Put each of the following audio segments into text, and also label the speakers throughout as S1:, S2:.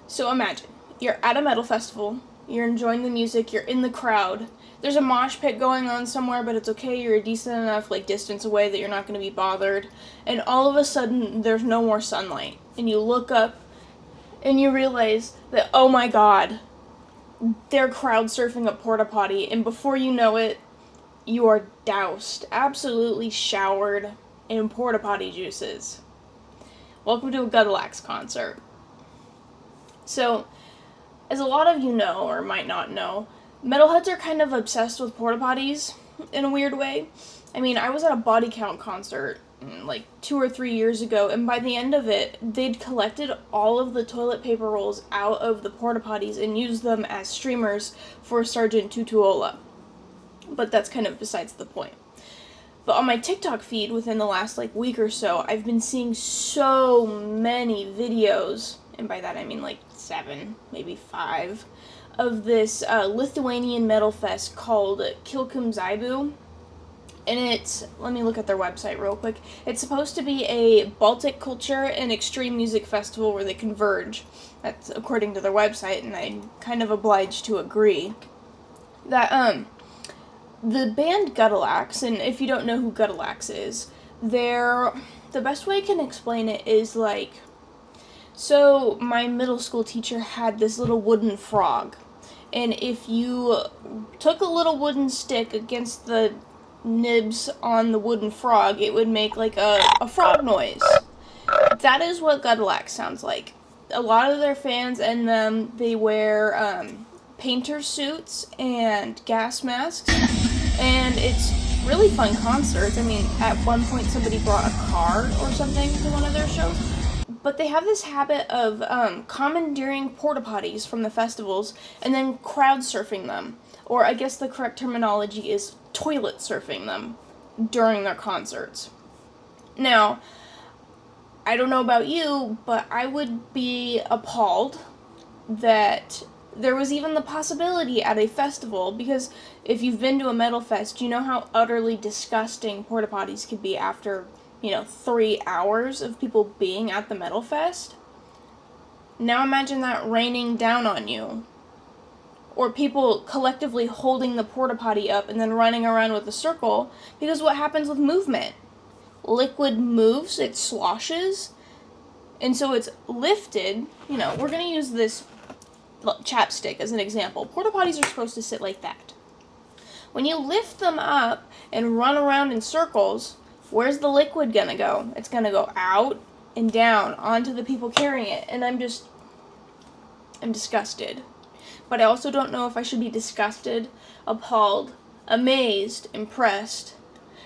S1: So imagine, you're at a metal festival, you're enjoying the music, you're in the crowd, there's a mosh pit going on somewhere, but it's okay, you're a decent enough, distance away that you're not going to be bothered, and all of a sudden, there's no more sunlight, and you look up, and you realize that, oh my god, they're crowd surfing a porta potty, and before you know it, you are doused, absolutely showered in porta potty juices. Welcome to a Gutalax concert. So, as a lot of you know, or might not know, metalheads are kind of obsessed with porta potties in a weird way. I mean, I was at a body count concert 2 or 3 years ago, and by the end of it, they'd collected all of the toilet paper rolls out of the porta potties and used them as streamers for Sergeant Tutuola. But that's kind of besides the point. But on my TikTok feed within the last week or so, I've been seeing so many videos, and by that I mean 7, maybe 5, of this Lithuanian metal fest called Kilkim Zaibu. And it's, let me look at their website real quick. It's supposed to be a Baltic culture and extreme music festival where they converge. That's according to their website, and I'm kind of obliged to agree. That, the band Gutalax, and if you don't know who Gutalax is, the best way I can explain it is so my middle school teacher had this little wooden frog, and if you took a little wooden stick against the nibs on the wooden frog, it would make a frog noise. That is what Gutalax sounds like. A lot of their fans and them, they wear painter suits and gas masks, and it's really fun concerts. I mean, at one point somebody brought a car or something to one of their shows. But they have this habit of commandeering porta potties from the festivals and then crowd surfing them. Or I guess the correct terminology is toilet surfing them during their concerts. Now, I don't know about you, but I would be appalled that there was even the possibility at a festival, because if you've been to a metal fest, you know how utterly disgusting porta potties could be after 3 hours of people being at the metal fest. Now imagine that raining down on you. Or people collectively holding the porta potty up and then running around with a circle, because what happens with movement? Liquid moves, it sloshes, and so it's lifted. We're going to use this chapstick as an example. Porta potties are supposed to sit like that. When you lift them up and run around in circles, where's the liquid gonna go? It's gonna go out and down onto the people carrying it, and I'm disgusted. But I also don't know if I should be disgusted, appalled, amazed, impressed,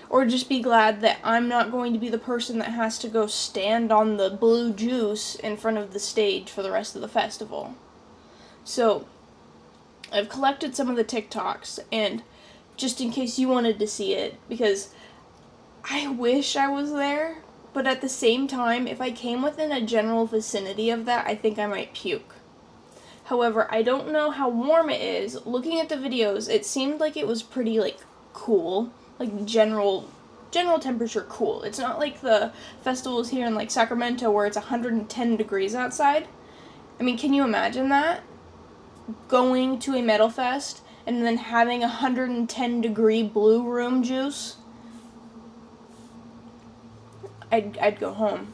S1: or just be glad that I'm not going to be the person that has to go stand on the blue juice in front of the stage for the rest of the festival. So, I've collected some of the TikToks, and just in case you wanted to see it, because I wish I was there, but at the same time, if I came within a general vicinity of that, I think I might puke. However, I don't know how warm it is. Looking at the videos, it seemed like it was pretty, cool. General temperature cool. It's not like the festivals here in, Sacramento where it's 110 degrees outside. I mean, can you imagine that? Going to a metal fest and then having 110 degree blue room juice? I'd go home.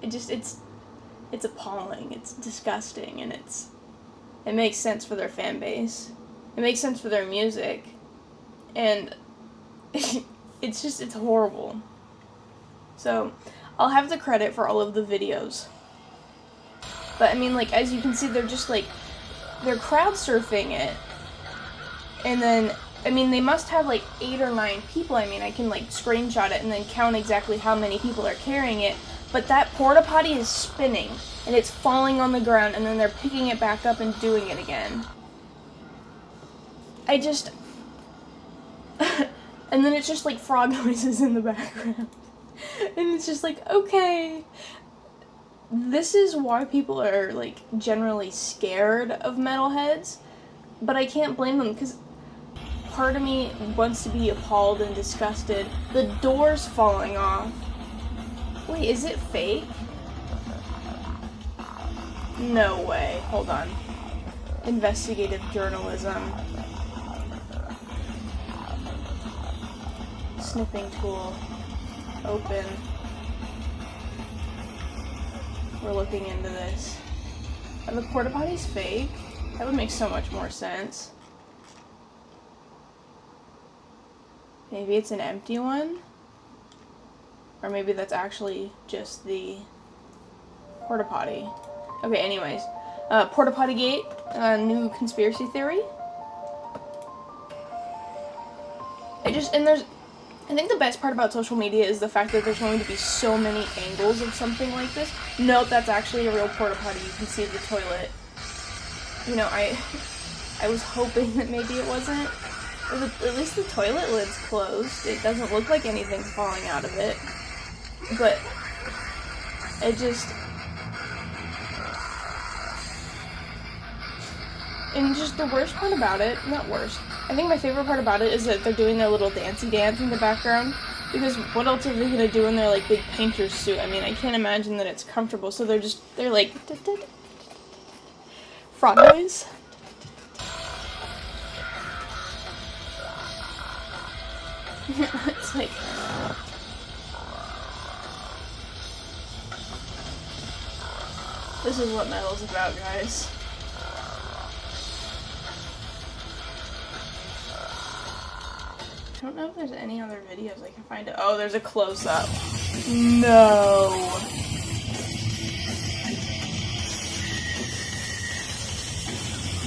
S1: It's appalling. It's disgusting, and it makes sense for their fan base. It makes sense for their music, and it's horrible. So, I'll have the credit for all of the videos. But I mean, as you can see, they're just they're crowd surfing it, and then they must have 8 or 9 people. I mean, I can screenshot it and then count exactly how many people are carrying it. But that porta potty is spinning, and it's falling on the ground, and then they're picking it back up and doing it again. And then it's just frog noises in the background. And it's just okay. This is why people are generally scared of metalheads, but I can't blame them, because part of me wants to be appalled and disgusted. The door's falling off. Wait, is it fake? No way. Hold on. Investigative journalism. Snipping tool. Open. We're looking into this. Are the porta potties fake? That would make so much more sense. Maybe it's an empty one? Or maybe that's actually just the porta potty. Okay, anyways. Porta potty gate, new conspiracy theory. I think the best part about social media is the fact that there's going to be so many angles of something like this. Nope, that's actually a real porta potty. You can see the toilet. You know, I was hoping that maybe it wasn't. At least the toilet lid's closed. It doesn't look like anything's falling out of it. But it just... And just the worst part about it, not worst, I think my favorite part about it is that they're doing their little dancey dance in the background, because what else are they gonna do in their, like, big painter's suit? I mean, I can't imagine that it's comfortable, so they're like, frog noise. It's like... This is what metal's about, guys. I don't know if there's any other videos I can find. Oh, there's a close-up. No.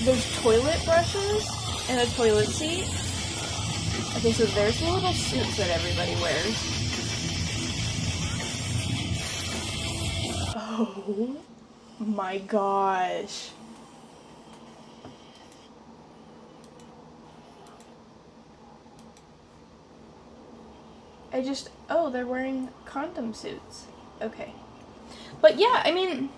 S1: There's toilet brushes and a toilet seat. Okay, so there's the little suits that everybody wears. Oh my gosh. Oh, they're wearing condom suits. Okay. But yeah, I mean,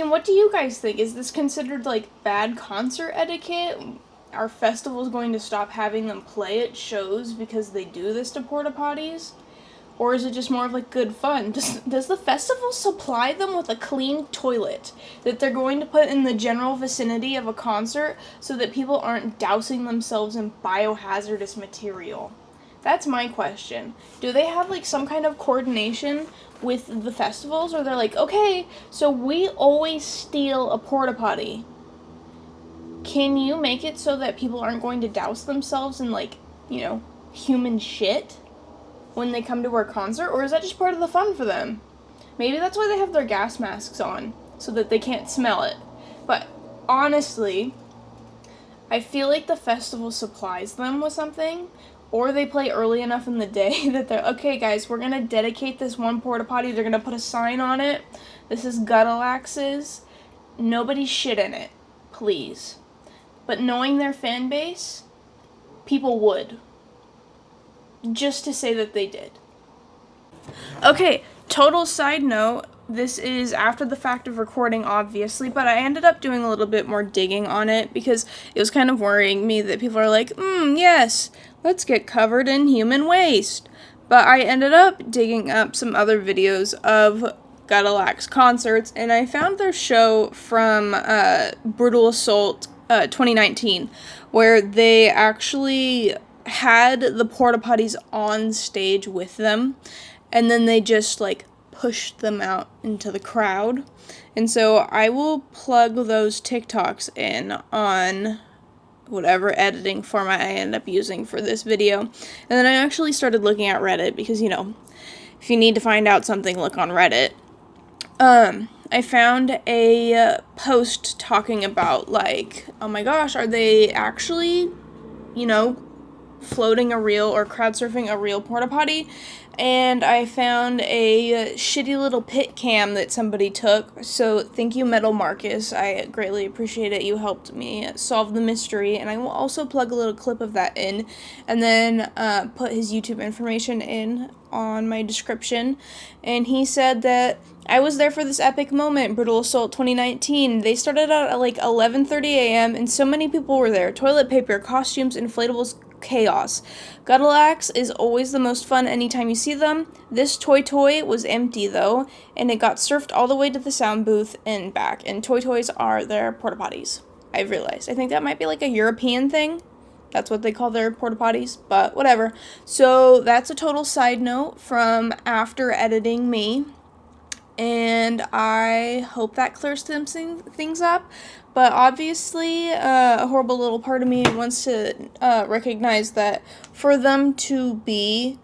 S1: what do you guys think? Is this considered, like, bad concert etiquette? Are festivals going to stop having them play at shows because they do this to porta potties? Or is it just more of, like, good fun? Does the festival supply them with a clean toilet that they're going to put in the general vicinity of a concert so that people aren't dousing themselves in biohazardous material? That's my question. Do they have, like, some kind of coordination with the festivals? Or they're like, okay, so we always steal a porta potty. Can you make it so that people aren't going to douse themselves in, like, you know, human shit when they come to our concert? Or is that just part of the fun for them? Maybe that's why they have their gas masks on, so that they can't smell it. But honestly, I feel like the festival supplies them with something, or they play early enough in the day that they're, okay guys, we're gonna dedicate this one porta potty, they're gonna put a sign on it. This is Gutalax's. Nobody shit in it, please. But knowing their fan base, people would. Just to say that they did. Okay, total side note, this is after the fact of recording, obviously, but I ended up doing a little bit more digging on it because it was kind of worrying me that people are like, yes, let's get covered in human waste. But I ended up digging up some other videos of Gutalax concerts, and I found their show from Brutal Assault 2019, where they actually had the porta potties on stage with them, and then they just, like, pushed them out into the crowd. And so I will plug those TikToks in on whatever editing format I end up using for this video. And then I actually started looking at Reddit, because, you know, if you need to find out something, look on Reddit. I found a post talking about, like, oh my gosh, are they actually, you know, floating a real or crowdsurfing a real porta potty? And I found a shitty little pit cam that somebody took. So thank you, Metal Marcus. I greatly appreciate it. You helped me solve the mystery. And I will also plug a little clip of that in, and then put his YouTube information in on my description. And he said that I was there for this epic moment, Brutal Assault 2019. They started out at like 11:30 a.m. and so many people were there. Toilet paper, costumes, inflatables, chaos. Gutalax is always the most fun anytime you see them. This toy was empty though, and it got surfed all the way to the sound booth and back. And toys are their porta potties. I've realized. I think that might be like a European thing. That's what they call their porta potties, but whatever. So that's a total side note from after editing me. And I hope that clears things up. But obviously, a horrible little part of me wants to recognize that for them to be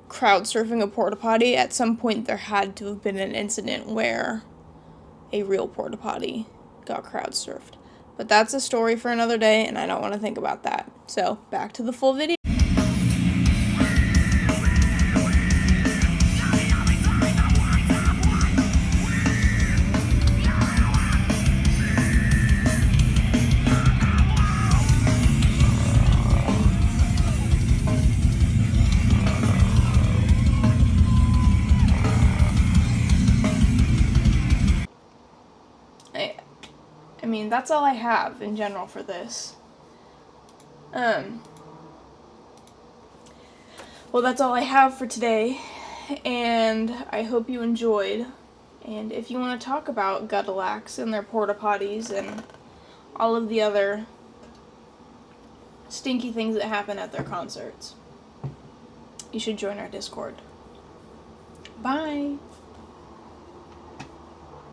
S1: crowd surfing a porta potty, at some point there had to have been an incident where a real porta potty got crowd surfed. But that's a story for another day, and I don't want to think about that. So, back to the full video. I mean, that's all I have in general for this. Well, that's all I have for today, and I hope you enjoyed. And if you want to talk about Gutalax and their porta potties and all of the other stinky things that happen at their concerts, you should join our Discord. Bye!